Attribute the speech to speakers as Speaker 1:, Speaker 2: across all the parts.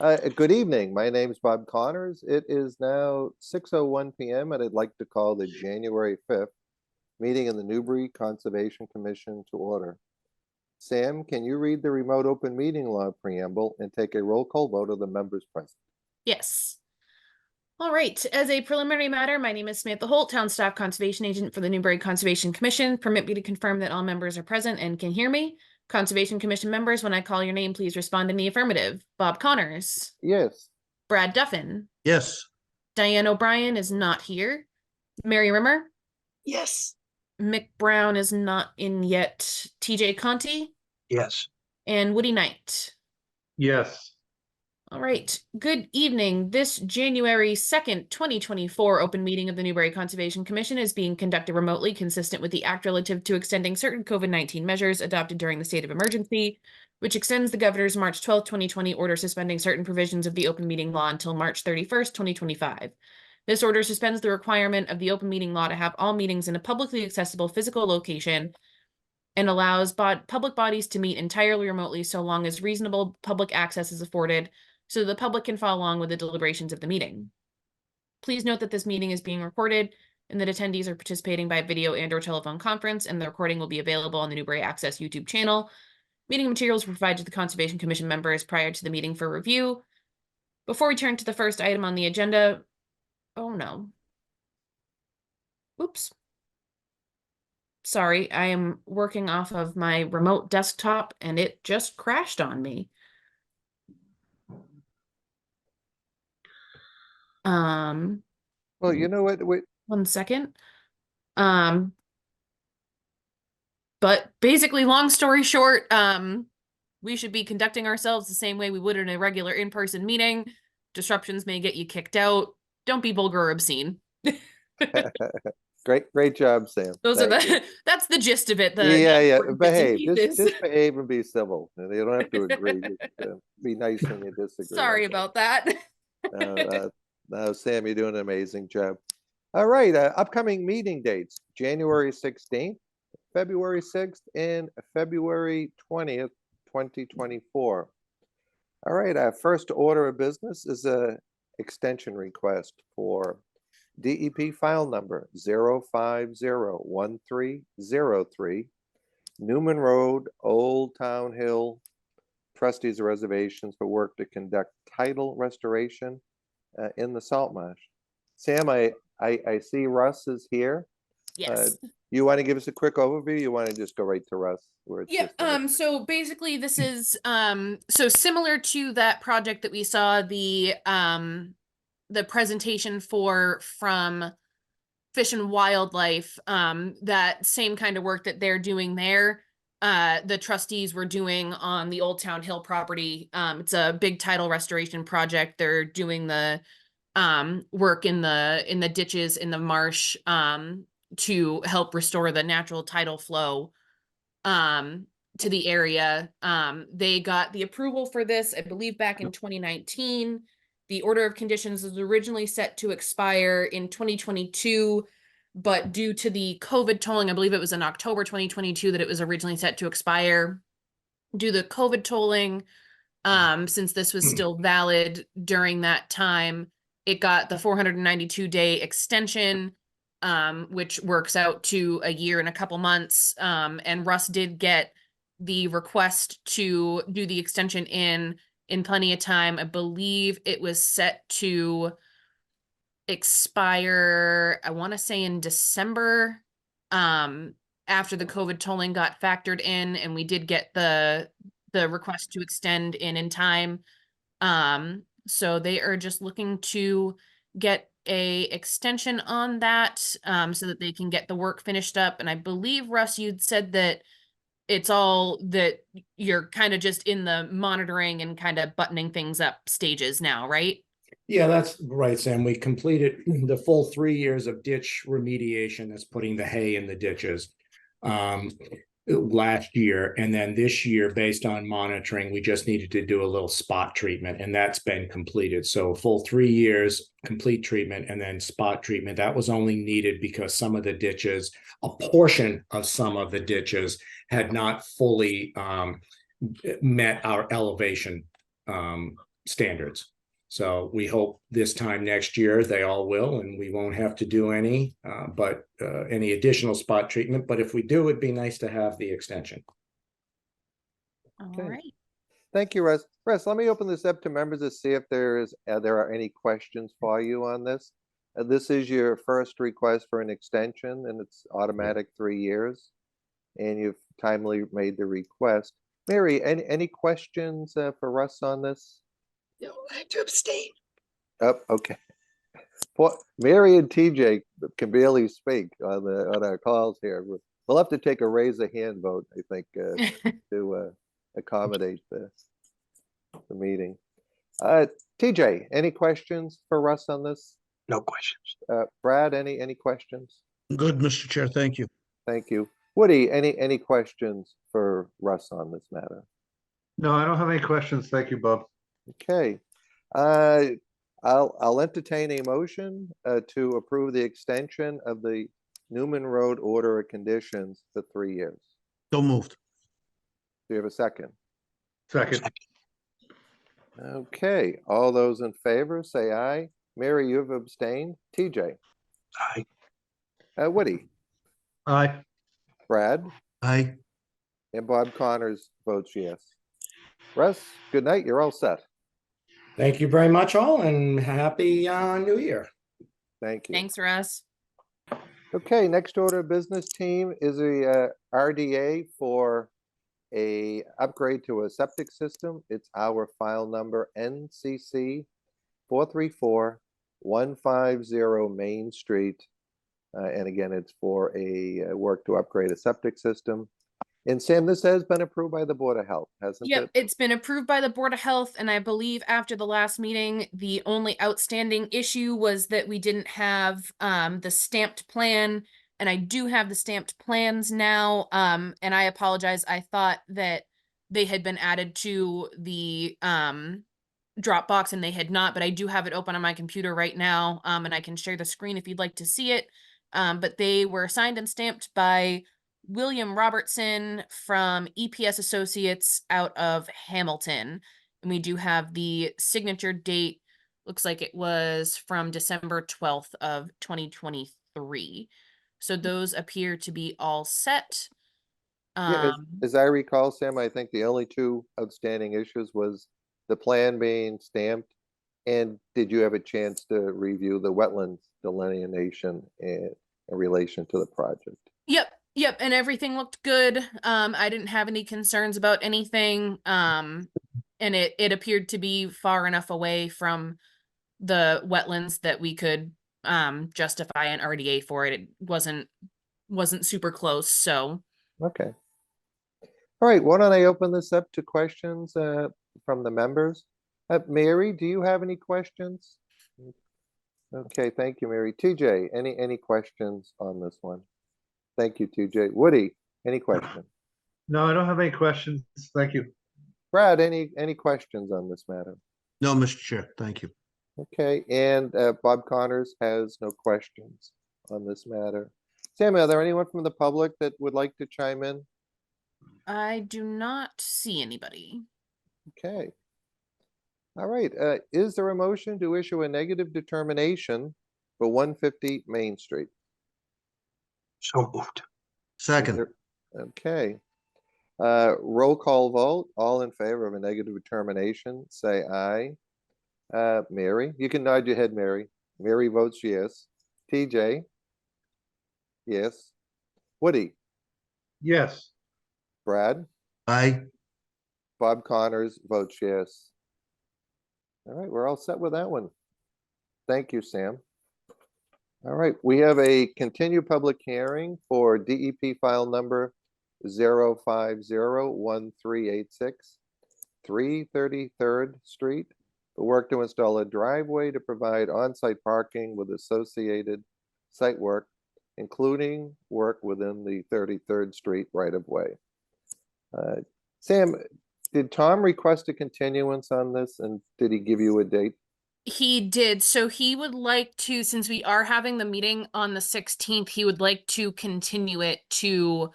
Speaker 1: Good evening. My name is Bob Connors. It is now 6:01 p.m. and I'd like to call the January 5th meeting of the Newbury Conservation Commission to order. Sam, can you read the remote open meeting law preamble and take a roll call vote of the members present?
Speaker 2: Yes. All right. As a preliminary matter, my name is Samantha Holt, Town Staff Conservation Agent for the Newbury Conservation Commission. Permit me to confirm that all members are present and can hear me. Conservation Commission members, when I call your name, please respond in the affirmative. Bob Connors.
Speaker 1: Yes.
Speaker 2: Brad Duffin.
Speaker 3: Yes.
Speaker 2: Diane O'Brien is not here. Mary Rimmer.
Speaker 3: Yes.
Speaker 2: Mick Brown is not in yet. TJ Conti.
Speaker 3: Yes.
Speaker 2: And Woody Knight.
Speaker 3: Yes.
Speaker 2: All right. Good evening. This January 2nd, 2024 open meeting of the Newbury Conservation Commission is being conducted remotely, consistent with the act relative to extending certain COVID-19 measures adopted during the state of emergency, which extends the governor's March 12, 2020 order suspending certain provisions of the open meeting law until March 31st, 2025. This order suspends the requirement of the open meeting law to have all meetings in a publicly accessible physical location and allows public bodies to meet entirely remotely so long as reasonable public access is afforded so the public can follow along with the deliberations of the meeting. Please note that this meeting is being recorded and that attendees are participating by video and/or telephone conference, and the recording will be available on the Newbury Access YouTube channel. Meeting materials were provided to the Conservation Commission members prior to the meeting for review. Before we turn to the first item on the agenda, oh no. Oops. Sorry, I am working off of my remote desktop and it just crashed on me.
Speaker 1: Well, you know what? Wait.
Speaker 2: 1 second. But basically, long story short, we should be conducting ourselves the same way we would in a regular in-person meeting. Disruptions may get you kicked out. Don't be vulgar or obscene.
Speaker 1: Great job, Sam.
Speaker 2: That's the gist of it.
Speaker 1: Yeah. Behave. Just behave and be civil. You don't have to agree. Just, be nice when you disagree.
Speaker 2: Sorry about that.
Speaker 1: Sam, you're doing an amazing job. All right, upcoming meeting dates, January 16th, February 6th, and February 20th, 2024. All right, our first order of business is a extension request for DEP file number 0501303, Newman Road, Old Town Hill, trustees reservations for work to conduct tidal restoration in the salt marsh. Sam, I see Russ is here.
Speaker 2: Yes.
Speaker 1: You want to give us a quick overview? You want to just go right to Russ?
Speaker 2: Yeah. So basically, this is so similar to that project that we saw the presentation from Fish and Wildlife. That same kind of work that they're doing there. The trustees were doing on the Old Town Hill property. It's a big tidal restoration project. They're doing the work in the ditches in the marsh to help restore the natural tidal flow to the area. They got the approval for this, I believe, back in 2019. The order of conditions was originally set to expire in 2022. But due to the COVID tolling, I believe it was in October 2022 that it was originally set to expire. Due to the COVID tolling, since this was still valid during that time, it got the 492-day extension, which works out to a year and a couple months. And Russ did get the request to do the extension in plenty of time. I believe it was set to expire, I want to say in December, after the COVID tolling got factored in, and we did get the request to extend in time. So they are just looking to get a extension on that, so that they can get the work finished up. And I believe, Russ, you'd said that it's all that you're kind of just in the monitoring and kind of buttoning things up stages now, right?
Speaker 3: Yeah, that's right, Sam. We completed the full 3 years of ditch remediation. That's putting the hay in the ditches last year. And then this year, based on monitoring, we just needed to do a little spot treatment, and that's been completed. So full 3 years, complete treatment, and then spot treatment. That was only needed because some of the ditches, a portion of some of the ditches had not fully met our elevation standards. So we hope this time next year they all will, and we won't have to do any additional spot treatment. But if we do, it'd be nice to have the extension.
Speaker 2: All
Speaker 1: Okay.
Speaker 2: right.
Speaker 1: Thank you, Russ. Russ, let me open this up to members to see if there are any questions for you on this. This is your first request for an extension, and it's automatic 3 years. And you've timely made the request. Mary, any questions for Russ on this?
Speaker 4: No, I have to abstain.
Speaker 1: Oh, okay. Mary and TJ can barely speak on our calls here. We'll have to take a raise a hand vote, I think, to accommodate the meeting. TJ, any questions for Russ on this?
Speaker 4: No questions.
Speaker 1: Brad, any questions?
Speaker 5: Good, Mr. Chair, thank you.
Speaker 1: Thank you. Woody, any questions for Russ on this matter?
Speaker 6: No, I don't have any questions. Thank you, Bob.
Speaker 1: Okay. I'll entertain a motion to approve the extension of the Newman Road order of conditions for 3 years.
Speaker 5: So moved.
Speaker 1: Do you have a second?
Speaker 6: Second.
Speaker 1: Okay, all those in favor, say aye. Mary, you've abstained. TJ?
Speaker 4: Aye.
Speaker 1: Woody?
Speaker 6: Aye.
Speaker 1: Brad?
Speaker 5: Aye.
Speaker 1: And Bob Connors votes yes. Russ, good night. You're all set.
Speaker 3: Thank you very much, all, and happy New Year.
Speaker 1: Thank you.
Speaker 2: Thanks, Russ.
Speaker 1: Okay, next order of business, team, is a RDA for a upgrade to a septic system. It's our file number NCC 434-150 Main Street. And again, it's for a work to upgrade a septic system. And Sam, this has been approved by the Board of Health, hasn't
Speaker 2: Yep,
Speaker 1: it?
Speaker 2: it's been approved by the Board of Health, and I believe after the last meeting, the only outstanding issue was that we didn't have the stamped plan, and I do have the stamped plans now. And I apologize. I thought that they had been added to the Dropbox, and they had not, but I do have it open on my computer right now, and I can share the screen if you'd like to see it. But they were signed and stamped by William Robertson from EPS Associates out of Hamilton. And we do have the signature date. Looks like it was from December 12th of 2023. So those appear to be all set.
Speaker 1: Yeah, as I recall, Sam, I think the only two outstanding issues was the plan being stamped. And did you have a chance to review the wetlands delineation in relation to the project?
Speaker 2: Yep, and everything looked good. I didn't have any concerns about anything. And it appeared to be far enough away from the wetlands that we could justify an RDA for it. It wasn't super close, so.
Speaker 1: Okay. All right, why don't I open this up to questions from the members? Mary, do you have any questions? Okay, thank you, Mary. TJ, any questions on this one? Thank you, TJ. Woody, any questions?
Speaker 6: No, I don't have any questions. Thank you.
Speaker 1: Brad, any questions on this matter?
Speaker 5: No, Mr. Chair, thank you.
Speaker 1: Okay, and Bob Connors has no questions on this matter. Sam, are there anyone from the public that would like to chime in?
Speaker 2: I do not see anybody.
Speaker 1: Okay. All right, is there a motion to issue a negative determination for 150 Main Street?
Speaker 4: So moved.
Speaker 1: Is
Speaker 5: Second.
Speaker 1: there- Okay. Roll call vote, all in favor of a negative determination, say aye. Mary, you can nod your head, Mary. Mary votes yes. TJ? Yes. Woody?
Speaker 6: Yes.
Speaker 1: Brad?
Speaker 5: Aye.
Speaker 1: Bob Connors votes yes. All right, we're all set with that one. Thank you, Sam. All right, we have a continued public hearing for DEP file number 0501386, 333rd Street, for work to install a driveway to provide on-site parking with associated site work, including work within the 33rd Street right-of-way. Sam, did Tom request a continuance on this, and did he give you a date?
Speaker 2: He did. So he would like to, since we are having the meeting on the 16th, he would like to continue it to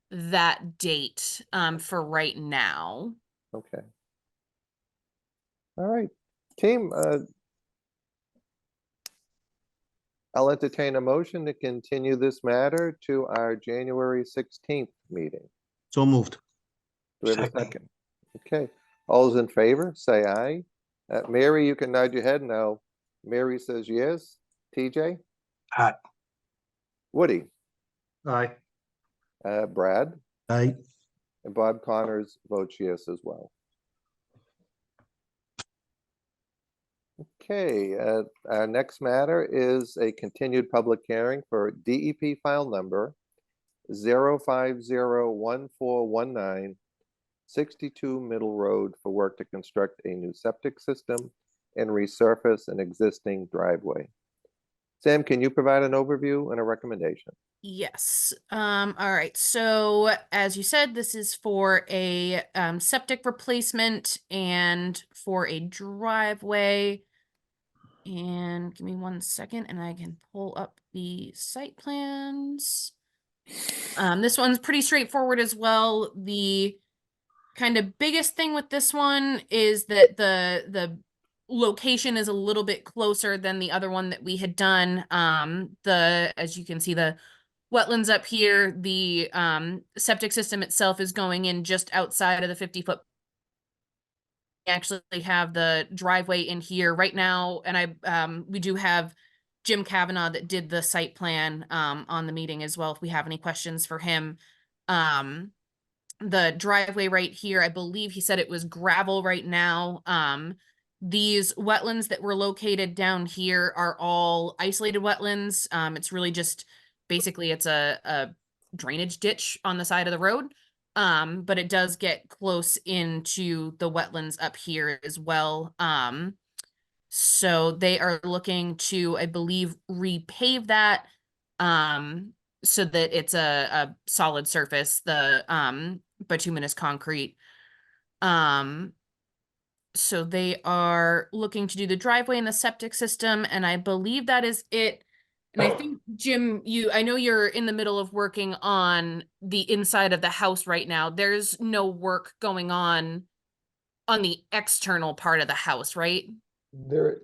Speaker 2: that date for right now.
Speaker 1: Okay. All right, Team, I'll entertain a motion to continue this matter to our January 16th meeting.
Speaker 5: So moved.
Speaker 1: Do we have a
Speaker 4: Second.
Speaker 1: second? Okay, all those in favor, say aye. Mary, you can nod your head now. Mary says yes. TJ?
Speaker 4: Aye.
Speaker 1: Woody?
Speaker 6: Aye.
Speaker 1: Brad?
Speaker 5: Aye.
Speaker 1: And Bob Connors votes yes as well. Okay, our next matter is a continued public hearing for DEP file number 0501419, 62 Middle Road for work to construct a new septic system and resurface an existing driveway. Sam, can you provide an overview and a recommendation?
Speaker 2: Yes. All right. So as you said, this is for a septic replacement and for a driveway. And give me 1 second and I can pull up the site plans. This one's pretty straightforward as well. The kind of biggest thing with this one is that the location is a little bit closer than the other one that we had done. As you can see, the wetlands up here, the septic system itself is going in just outside of the 50-foot. We actually have the driveway in here right now, and we do have Jim Kavanaugh that did the site plan on the meeting as well, if we have any questions for him. The driveway right here, I believe he said it was gravel right now. These wetlands that were located down here are all isolated wetlands. It's really just basically it's a drainage ditch on the side of the road. But it does get close into the wetlands up here as well. So they are looking to, I believe, repave that so that it's a solid surface. The bituminous concrete. So they are looking to do the driveway and the septic system, and I believe that is it. And I think, Jim, I know you're in the middle of working on the inside of the house right now. There's no work going on the external part of the house, right?
Speaker 7: There,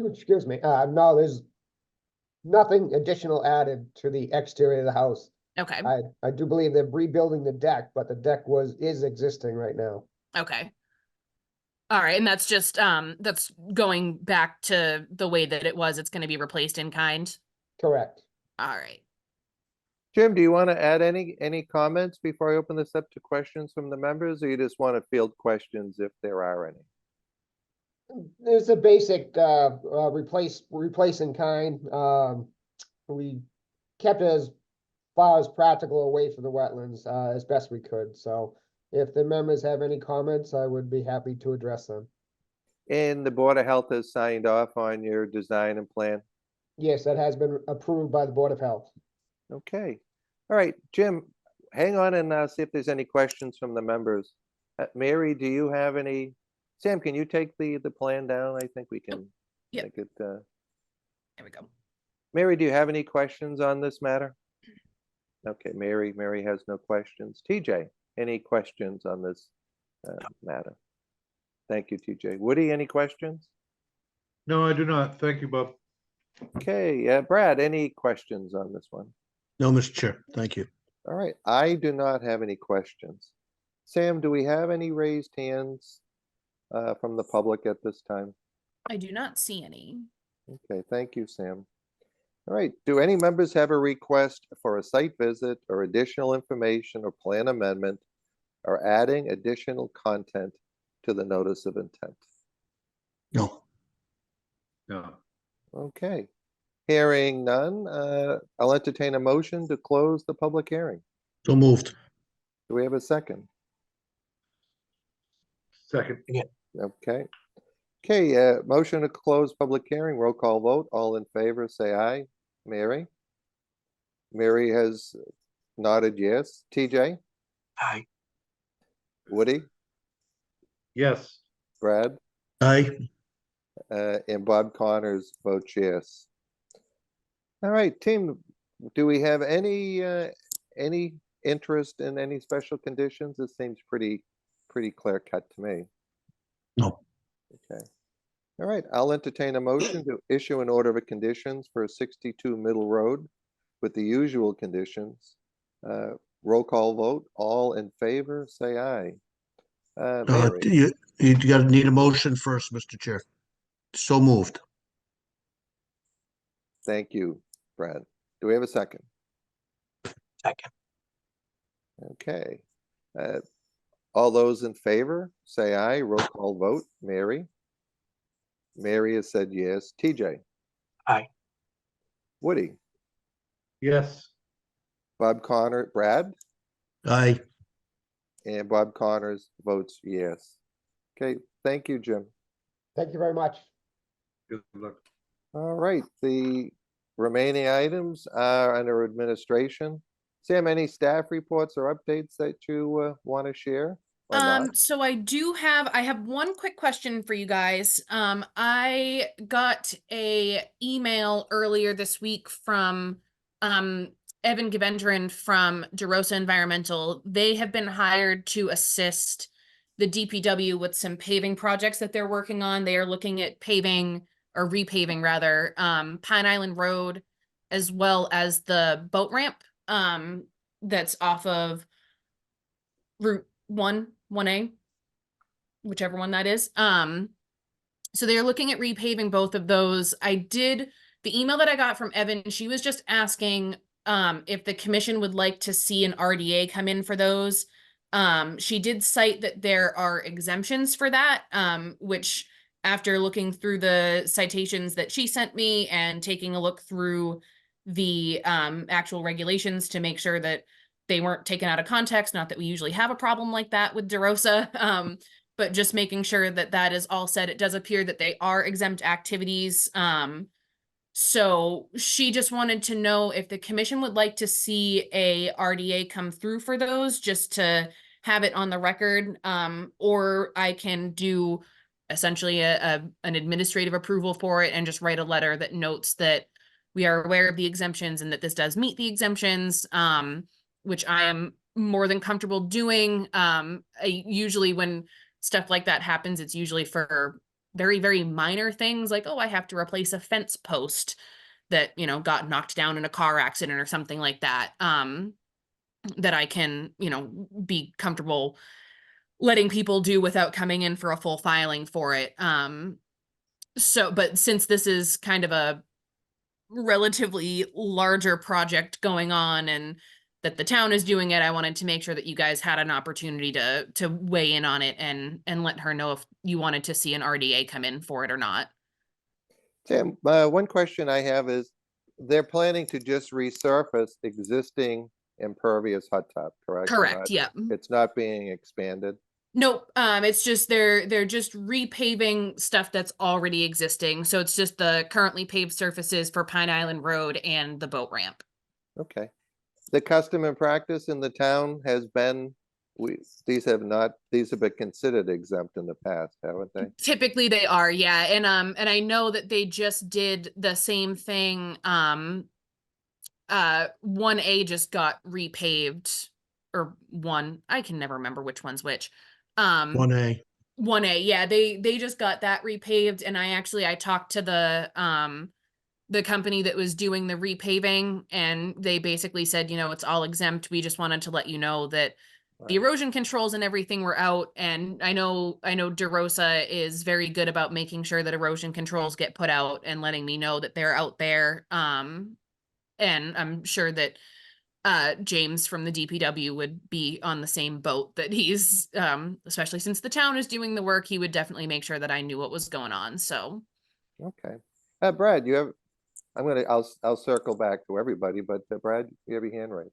Speaker 7: excuse me, no, there's nothing additional added to the exterior of the house.
Speaker 2: Okay,
Speaker 7: I do believe they're rebuilding the deck, but the deck is existing right now.
Speaker 2: okay. All right, and that's just, that's going back to the way that it was. It's going to be replaced in kind.
Speaker 7: Correct.
Speaker 2: All right.
Speaker 1: Jim, do you want to add any comments before I open this up to questions from the members, or you just want to field questions if there are any?
Speaker 7: There's a basic, replace in kind. We kept it as far as practical away from the wetlands, as best we could. So if the members have any comments, I would be happy to address them.
Speaker 1: And the Board of Health has signed off on your design and plan?
Speaker 7: Yes, that has been approved by the Board of Health.
Speaker 1: Okay. All right, Jim, hang on and see if there's any questions from the members. Mary, do you have any? Sam, can you take the plan down? I think we can
Speaker 2: Yep.
Speaker 1: make it.
Speaker 2: There we go.
Speaker 1: Mary, do you have any questions on this matter? Okay, Mary has no questions. TJ, any questions on this matter? Thank you, TJ. Woody, any questions?
Speaker 6: No, I do not. Thank you, Bob.
Speaker 1: Okay, Brad, any questions on this one?
Speaker 5: No, Mr. Chair, thank you.
Speaker 1: All right, I do not have any questions. Sam, do we have any raised hands from the public at this time?
Speaker 2: I do not see any.
Speaker 1: Okay, thank you, Sam. All right, do any members have a request for a site visit or additional information or plan amendment or adding additional content to the notice of intent?
Speaker 5: No.
Speaker 6: No.
Speaker 1: Okay, hearing none, I'll entertain a motion to close the public hearing.
Speaker 5: So moved.
Speaker 1: Do we have a second?
Speaker 6: Second.
Speaker 1: Okay. Okay, motion to close public hearing, roll call vote. All in favor, say aye. Mary? Mary has nodded yes. TJ?
Speaker 4: Aye.
Speaker 1: Woody?
Speaker 6: Yes.
Speaker 1: Brad?
Speaker 5: Aye.
Speaker 1: And Bob Connors votes yes. All right, team, do we have any interest in any special conditions? This seems pretty clear cut to me.
Speaker 5: No.
Speaker 1: Okay. All right, I'll entertain a motion to issue an order of conditions for 62 Middle Road with the usual conditions. Roll call vote, all in favor, say aye. Mary,
Speaker 5: You gotta need a motion first, Mr. Chair. So moved.
Speaker 1: thank you, Brad. Do we have a second?
Speaker 4: Second.
Speaker 1: Okay. All those in favor, say aye. Roll call vote. Mary? Mary has said yes. TJ?
Speaker 4: Aye.
Speaker 1: Woody?
Speaker 6: Yes.
Speaker 1: Bob Connor, Brad?
Speaker 5: Aye.
Speaker 1: And Bob Connors votes yes. Okay, thank you, Jim.
Speaker 7: Thank you very much.
Speaker 6: Good luck.
Speaker 1: All right, the remaining items are under administration. Sam, any staff reports or updates that you want to share or not?
Speaker 2: So I have one quick question for you guys. I got a email earlier this week from Evan Gavendran from DeRosa Environmental. They have been hired to assist the DPW with some paving projects that they're working on. They are looking at paving or repaving rather, Pine Island Road, as well as the boat ramp that's off of Route 1A, whichever one that is. So they're looking at repaving both of those. The email that I got from Evan, she was just asking if the commission would like to see an RDA come in for those. She did cite that there are exemptions for that, which after looking through the citations that she sent me and taking a look through the actual regulations to make sure that they weren't taken out of context, not that we usually have a problem like that with DeRosa, but just making sure that that is all said. It does appear that they are exempt activities. So she just wanted to know if the commission would like to see a RDA come through for those, just to have it on the record, or I can do essentially an administrative approval for it and just write a letter that notes that we are aware of the exemptions and that this does meet the exemptions, which I am more than comfortable doing. Usually when stuff like that happens, it's usually for very, very minor things like, oh, I have to replace a fence post that, got knocked down in a car accident or something like that, that I can, be comfortable letting people do without coming in for a full filing for it. But since this is kind of a relatively larger project going on and that the town is doing it, I wanted to make sure that you guys had an opportunity to weigh in on it and let her know if you wanted to see an RDA come in for it or not.
Speaker 1: Sam, one question I have is, they're planning to just resurface existing impervious hot top, correct?
Speaker 2: Correct, yeah.
Speaker 1: It's not being expanded?
Speaker 2: Nope, it's just they're just repaving stuff that's already existing. So it's just the currently paved surfaces for Pine Island Road and the boat ramp.
Speaker 1: Okay. The custom and practice in the town has been, these have been considered exempt in the past, haven't they?
Speaker 2: Typically they are, yeah. And I know that they just did the same thing. 1A just got repaved, or I can never remember which one's which.
Speaker 5: 1A.
Speaker 2: 1A, yeah, they just got that repaved, and I talked to the company that was doing the repaving, and they basically said, it's all exempt. We just wanted to let you know that the erosion controls and everything were out. And I know DeRosa is very good about making sure that erosion controls get put out and letting me know that they're out there. And I'm sure that James from the DPW would be on the same boat, that he's, especially since the town is doing the work, he would definitely make sure that I knew what was going on. So.
Speaker 1: Okay. Brad, I'll circle back to everybody, but Brad, you have your hand raised.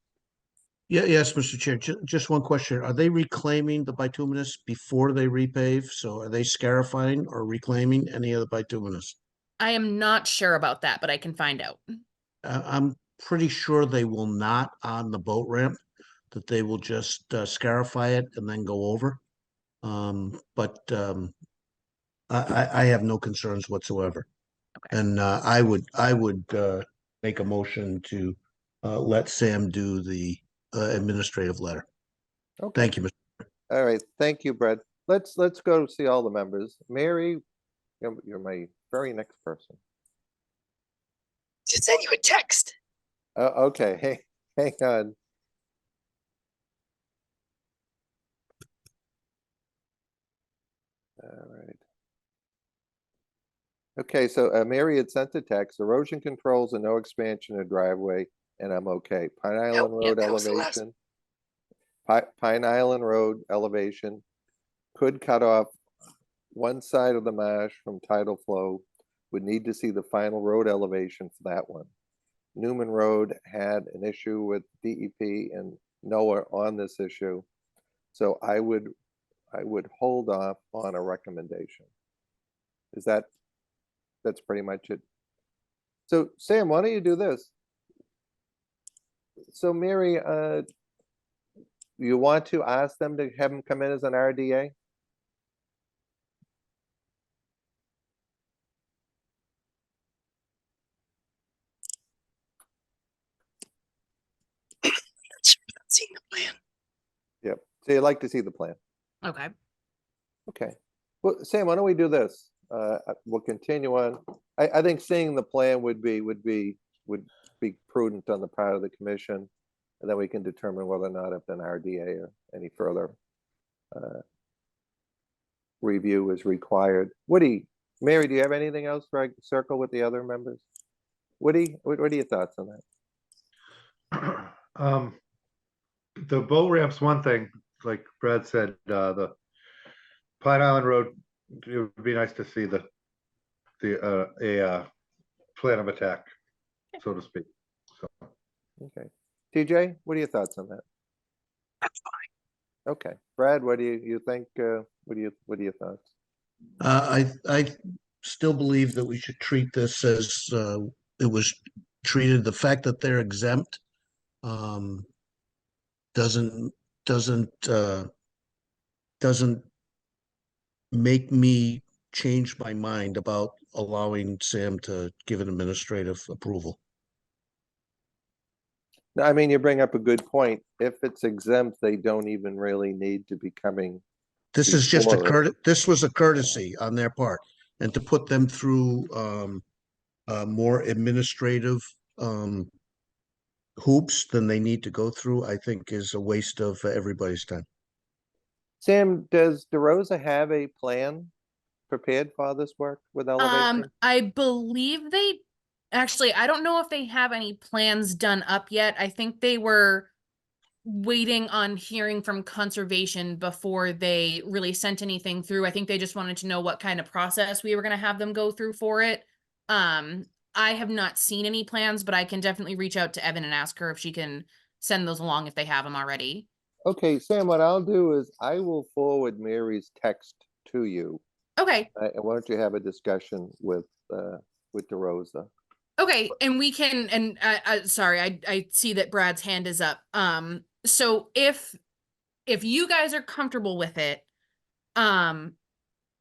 Speaker 5: Yes, Mr. Chair. Just one question. Are they reclaiming the bituminous before they repave? So are they scarifying or reclaiming any of the bituminous?
Speaker 2: I am not sure about that, but I can find out.
Speaker 5: I'm pretty sure they will not on the boat ramp, that they will just scarify it and then go over. But I have no concerns whatsoever.
Speaker 2: Okay.
Speaker 5: And I would make a motion to let Sam do the administrative letter.
Speaker 1: Okay.
Speaker 5: Thank you, Mr.
Speaker 1: All right. Thank you, Brad. Let's go see all the members. Mary, You're my very next person.
Speaker 4: Just send you a text.
Speaker 1: Okay, hang on. All right. Okay, so Mary had sent a text, erosion controls and no expansion of driveway, and I'm okay. Pine Island
Speaker 4: yeah,
Speaker 1: Road
Speaker 4: that was the last-
Speaker 1: elevation. Pine Island Road elevation could cut off one side of the marsh from tidal flow. Would need to see the final road elevation for that one. Newman Road had an issue with DEP and NOAA on this issue. So I would hold off on a recommendation. That's pretty much it. So Sam, why don't you do this? So Mary, you want to ask them to have him come in as an RDA?
Speaker 4: Not seeing the plan.
Speaker 1: Yep. So you'd like to see the plan?
Speaker 2: Okay.
Speaker 1: Okay. Well, Sam, why don't we do this? We'll continue on. I think seeing the plan would be prudent on the part of the commission. And then we can determine whether or not if an RDA or any further review is required. Woody, Mary, do you have anything else for I circle with the other members? Woody, what are your thoughts on that?
Speaker 6: The boat ramp's one thing, like Brad said, the Pine Island Road, it would be nice to see a plan of attack, so to speak. So,
Speaker 1: Okay. TJ, what are your thoughts on that?
Speaker 4: That's fine.
Speaker 1: Okay. Brad, what do you think? What are your thoughts?
Speaker 5: I still believe that we should treat this as it was treated. The fact that they're exempt doesn't make me change my mind about allowing Sam to give an administrative approval.
Speaker 1: No, I mean, you bring up a good point. If it's exempt, they don't even really need to be coming.
Speaker 5: This is just a
Speaker 1: Before-
Speaker 5: this was a courtesy on their part, and to put them through more administrative hoops than they need to go through, I think is a waste of everybody's time.
Speaker 1: Sam, does DeRosa have a plan prepared for this work with elevation?
Speaker 2: I believe they actually, I don't know if they have any plans done up yet. I think they were waiting on hearing from conservation before they really sent anything through. I think they just wanted to know what kind of process we were going to have them go through for it. I have not seen any plans, but I can definitely reach out to Evan and ask her if she can send those along if they have them already.
Speaker 1: Okay, Sam, what I'll do is I will forward Mary's text to you.
Speaker 2: Okay.
Speaker 1: And why don't you have a discussion with DeRosa?
Speaker 2: Okay, and we can, and sorry, I see that Brad's hand is up. So if you guys are comfortable with it,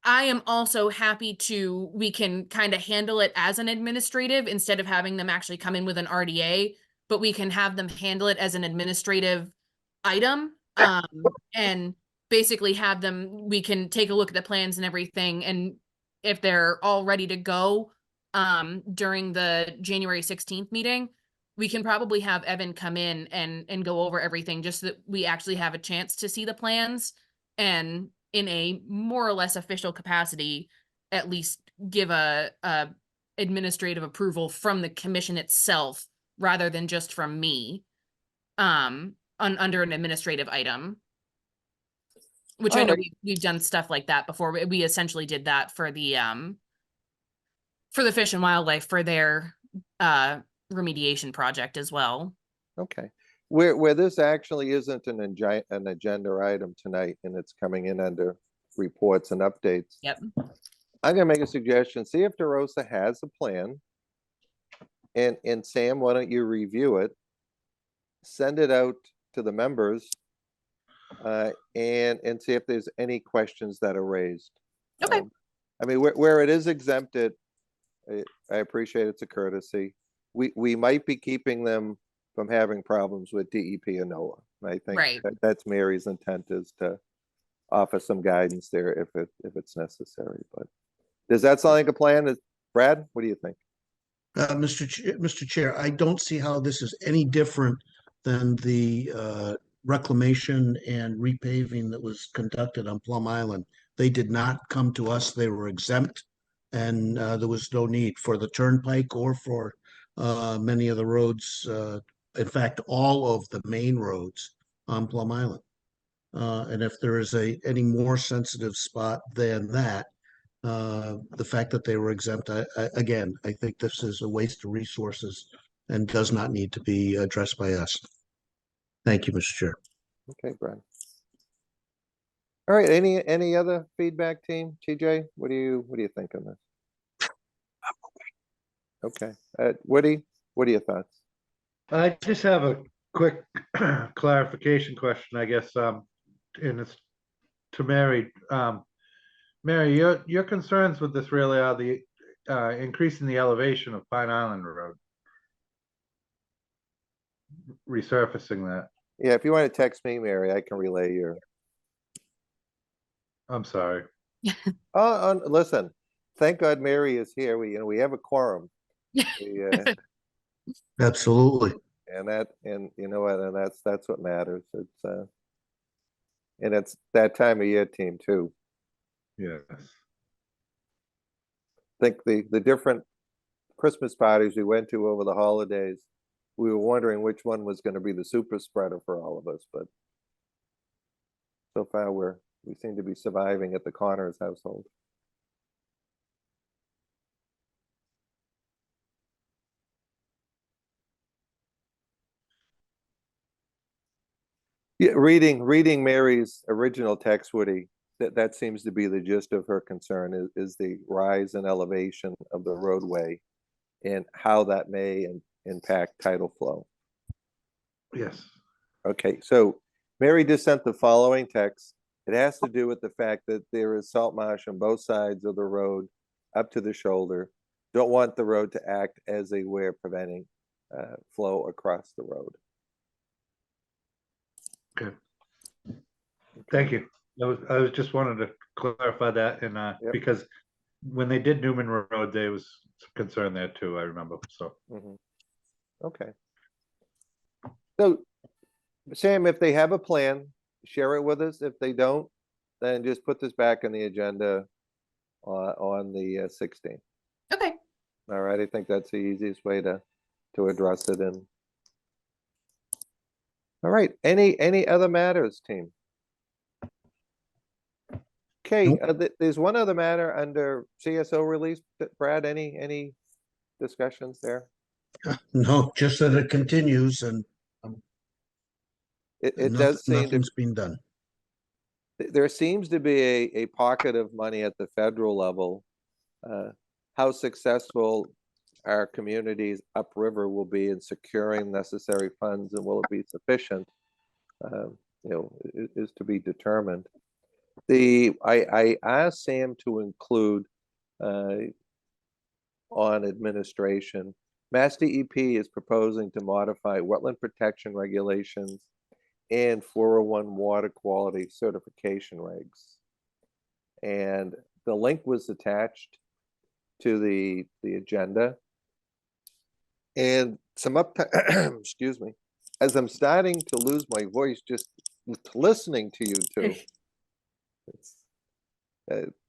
Speaker 2: I am also happy to, we can kind of handle it as an administrative instead of having them actually come in with an RDA, but we can have them handle it as an administrative item. And basically have them, we can take a look at the plans and everything. And if they're all ready to go, during the January 16th meeting, we can probably have Evan come in and go over everything just so that we actually have a chance to see the plans and in a more or less official capacity, at least give a administrative approval from the commission itself rather than just from me, under an administrative item. Which I know we've done stuff like that before. We essentially did that for the Fish and Wildlife for their remediation project as well.
Speaker 1: Okay, where this actually isn't an agenda item tonight and it's coming in under reports and updates.
Speaker 2: Yep.
Speaker 1: I'm gonna make a suggestion, see if DeRosa has a plan. And Sam, why don't you review it? Send it out to the members. And see if there's any questions that are raised.
Speaker 2: Okay.
Speaker 1: I mean, where it is exempted, I appreciate it's a courtesy. We might be keeping them from having problems with DEP and NOAA. I think
Speaker 2: Right.
Speaker 1: that's Mary's intent, is to offer some guidance there if it's necessary. But Does that sound like a plan? Brad, what do you think?
Speaker 5: Mr. Chair, I don't see how this is any different than the reclamation and repaving that was conducted on Plum Island. They did not come to us. They were exempt, and there was no need for the turnpike or for many of the roads. In fact, all of the main roads on Plum Island. And if there is any more sensitive spot than that, the fact that they were exempt, again, I think this is a waste of resources and does not need to be addressed by us. Thank you, Mr. Chair.
Speaker 1: Okay, Brad. All right, any other feedback, team? TJ, what do you think on this? Okay, Woody, what are your thoughts?
Speaker 6: I just have a quick clarification question, I guess, and it's to Mary. Mary, your concerns with this really are the increasing the elevation of Pine Island Road. Resurfacing that.
Speaker 1: Yeah, if you want to text me, Mary, I can relay your.
Speaker 6: I'm sorry.
Speaker 1: Listen, thank God Mary is here. We have a quorum.
Speaker 5: Absolutely.
Speaker 1: And you know what, and that's what matters. It's and it's that time of year, team, too.
Speaker 6: Yes.
Speaker 1: I think the different Christmas parties we went to over the holidays, we were wondering which one was going to be the super spreader for all of us, but so far we seem to be surviving at the Connors household. Yeah, reading Mary's original text, Woody, that seems to be the gist of her concern is the rise in elevation of the roadway and how that may impact tidal flow.
Speaker 6: Yes.
Speaker 1: Okay, so Mary just sent the following text. It has to do with the fact that there is salt marsh on both sides of the road up to the shoulder. Don't want the road to act as a way of preventing flow across the road.
Speaker 6: Okay. Thank you. I was just wanted to clarify that, and
Speaker 1: Yep.
Speaker 6: because when they did Newman Road, there was some concern there too, I remember, so.
Speaker 1: Okay. So, Sam, if they have a plan, share it with us. If they don't, then just put this back on the agenda on the 16th.
Speaker 2: Okay.
Speaker 1: All right, I think that's the easiest way to address it. And all right, any other matters, team? Okay,
Speaker 5: Nope.
Speaker 1: There's one other matter under CSO release. Brad, any discussions there?
Speaker 5: No, just that it continues and
Speaker 1: It does seem to,
Speaker 5: nothing's been done.
Speaker 1: there seems to be a pocket of money at the federal level. How successful our communities upriver will be in securing necessary funds, and will it be sufficient, is to be determined. I asked Sam to include on administration, Mass DEP is proposing to modify wetland protection regulations and 401 water quality certification regs. And the link was attached to the agenda. And some excuse me, as I'm starting to lose my voice just listening to you two.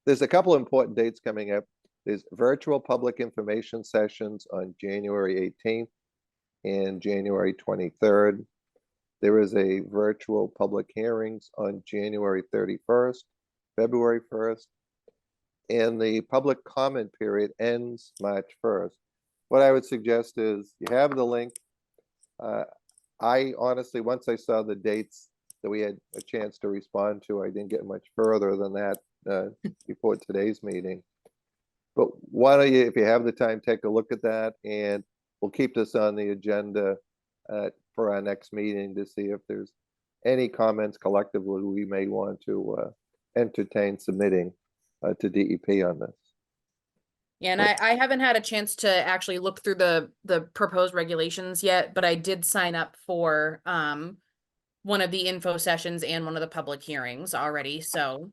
Speaker 1: There's a couple important dates coming up. There's virtual public information sessions on January 18th and January 23rd. There is a virtual public hearings on January 31st, February 1st, and the public comment period ends March 1st. What I would suggest is you have the link. I honestly, once I saw the dates that we had a chance to respond to, I didn't get much further than that before today's meeting. But why don't you, if you have the time, take a look at that, and we'll keep this on the agenda for our next meeting to see if there's any comments collectively we may want to entertain submitting to DEP on this.
Speaker 2: Yeah, and I haven't had a chance to actually look through the proposed regulations yet, but I did sign up for one of the info sessions and one of the public hearings already. So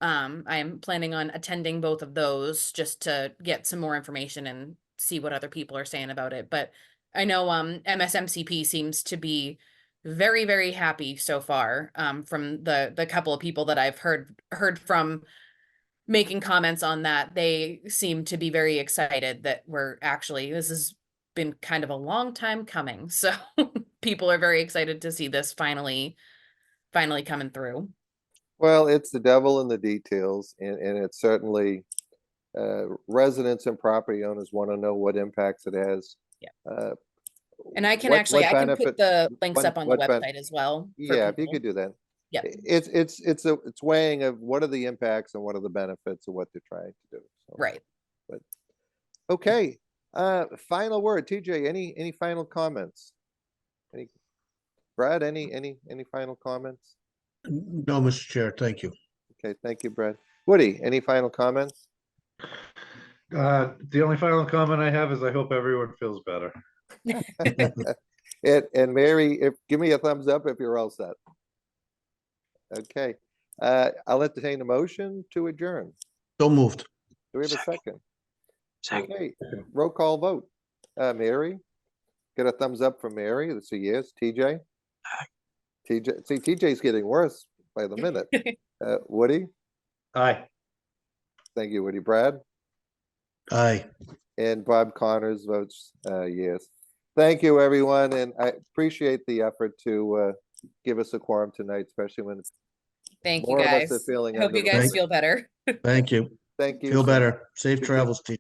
Speaker 2: I'm planning on attending both of those just to get some more information and see what other people are saying about it. But I know MSMCP seems to be very, very happy so far, from the couple of people that I've heard from making comments on that. They seem to be very excited that this has been kind of a long time coming. So people are very excited to see this finally coming through.
Speaker 1: Well, it's the devil in the details, and it's certainly residents and property owners want to know what impacts it has.
Speaker 2: Yeah.
Speaker 1: Uh,
Speaker 2: And I can
Speaker 1: what-
Speaker 2: actually,
Speaker 1: what
Speaker 2: I can put
Speaker 1: benefit-
Speaker 2: the links up on the
Speaker 1: what ben-
Speaker 2: website as well. for
Speaker 1: Yeah, if you
Speaker 2: people.
Speaker 1: could do that.
Speaker 2: Yeah.
Speaker 1: It's weighing of what are the impacts and what are the benefits of what they're trying to do. So,
Speaker 2: Right.
Speaker 1: okay, final word, TJ, any final comments? Brad, any final comments?
Speaker 5: No, Mr. Chair, thank you.
Speaker 1: Okay, thank you, Brad. Woody, any final comments?
Speaker 6: The only final comment I have is I hope everyone feels better.
Speaker 1: And Mary, give me a thumbs up if you're all set. Okay, I'll entertain a motion to adjourn.
Speaker 5: So moved.
Speaker 1: Do we have a
Speaker 4: Second.
Speaker 1: second?
Speaker 4: Second.
Speaker 1: Okay, roll call vote. Mary, get a thumbs up from Mary. That's a yes. TJ?
Speaker 4: Aye.
Speaker 1: TJ, see, TJ's getting worse by the minute. Woody?
Speaker 6: Aye.
Speaker 1: Thank you, Woody. Brad?
Speaker 5: Aye.
Speaker 1: And Bob Connors votes yes. Thank you, everyone, and I appreciate the effort to give us a quorum tonight, especially when
Speaker 2: Thank you,
Speaker 1: more of us
Speaker 2: guys.
Speaker 1: are feeling
Speaker 2: Hope
Speaker 1: under
Speaker 2: you
Speaker 1: the
Speaker 2: guys
Speaker 5: Thank-
Speaker 2: feel better.
Speaker 5: Thank you.
Speaker 1: Thank you.
Speaker 5: Feel
Speaker 1: so
Speaker 5: better. Safe
Speaker 1: Good.
Speaker 5: travels, Steve.